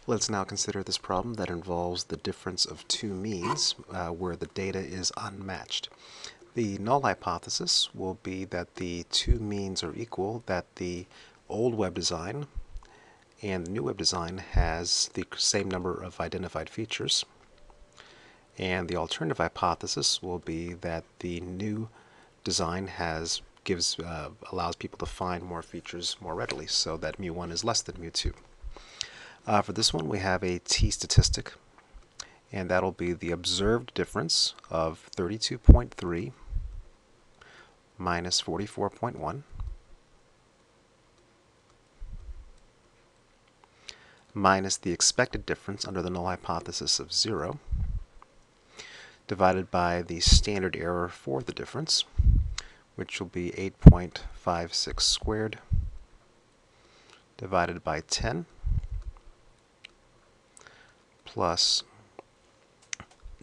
Let's now consider this problem that involves the difference of two means where the data is unmatched. The null hypothesis will be that the two means are equal, that the old web design and the new web design has the same number of identified features. And the alternative hypothesis will be that the new design allows people to find more features more readily, so that mu1 is less than mu2. For this one, we have a t-statistic, and that'll be the observed difference of 32.3 minus 44.1 minus the expected difference under the null hypothesis of 0 divided by the standard error for the difference, which will be 8.56 squared divided by 10 plus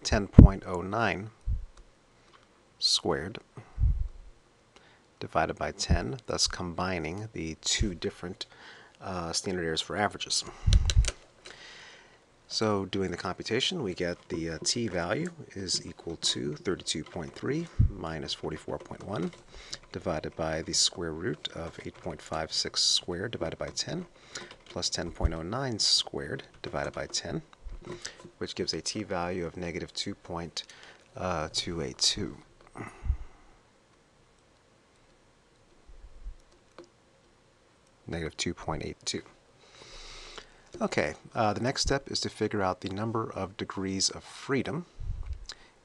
10.09 squared divided by 10, thus combining the two different standard errors for averages. So doing the computation, we get the t value is equal to 32.3 minus 44.1 divided by the square root of 8.56 squared divided by 10 plus 10.09 squared divided by 10, which gives a t value of negative 2.282. Negative 2.82. Okay, the next step is to figure out the number of degrees of freedom.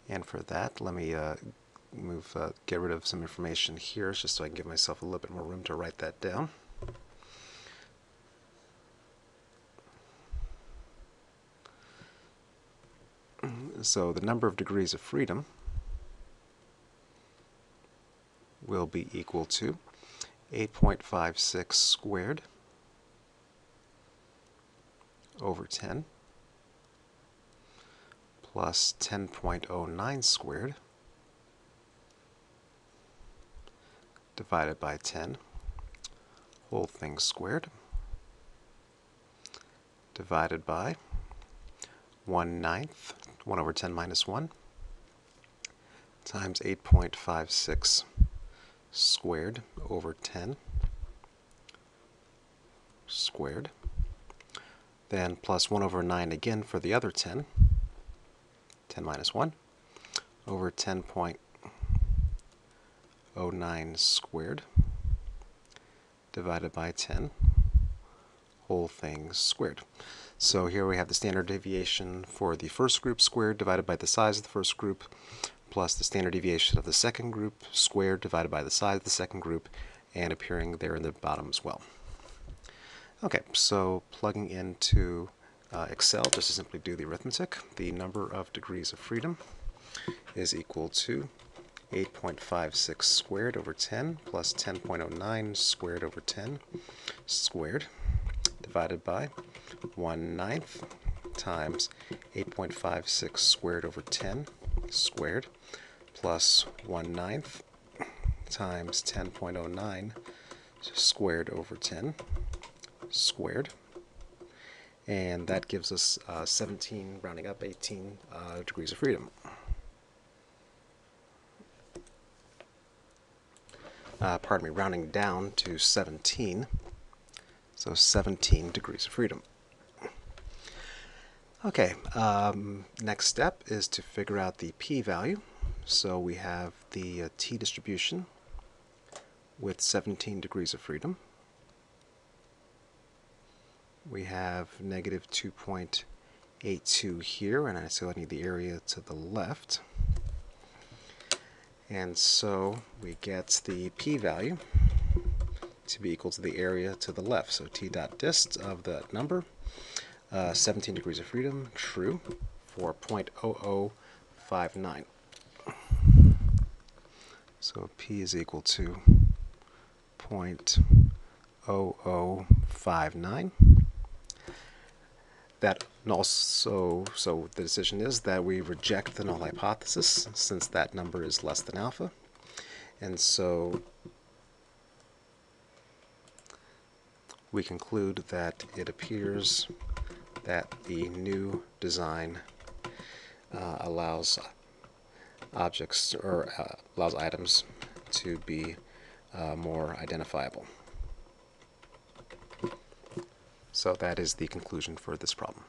And for that, let me get rid of some information here just so I can give myself a little bit more room to write that down. So the number of degrees of freedom will be equal to 8.56 squared over 10 plus 10.09 squared divided by 10, whole thing squared, divided by 1/9, 1 over 10 minus 1, times 8.56 squared over 10 squared, then plus 1 over 9 again for the other 10, 10 minus 1, over 10.09 squared, divided by 10, whole thing squared. So here we have the standard deviation for the first group squared divided by the size of the first group, plus the standard deviation of the second group squared divided by the size of the second group, and appearing there in the bottom as well. Okay, so plugging into Excel, just to simply do the arithmetic, the number of degrees of freedom is equal to 8.56 squared over 10 plus 10.09 squared over 10 squared divided by 1/9 times 8.56 squared over 10 squared plus 1/9 times 10.09 squared over 10 squared, and that gives us 17, rounding up 18 degrees of freedom. Pardon me, rounding down to 17, so 17 degrees of freedom. Okay, next step is to figure out the p-value. So we have the t distribution with 17 degrees of freedom. We have negative 2.82 here, and I still need the area to the left. And so we get the p-value to be equal to the area to the left. So t dot dist of that number, 17 degrees of freedom, true, for 0.0059. So p is equal to 0.0059. That also, so the decision is that we reject the null hypothesis since that number is less than alpha. And so we conclude that it appears that the new design allows objects or allows items to be more identifiable. So that is the conclusion for this problem.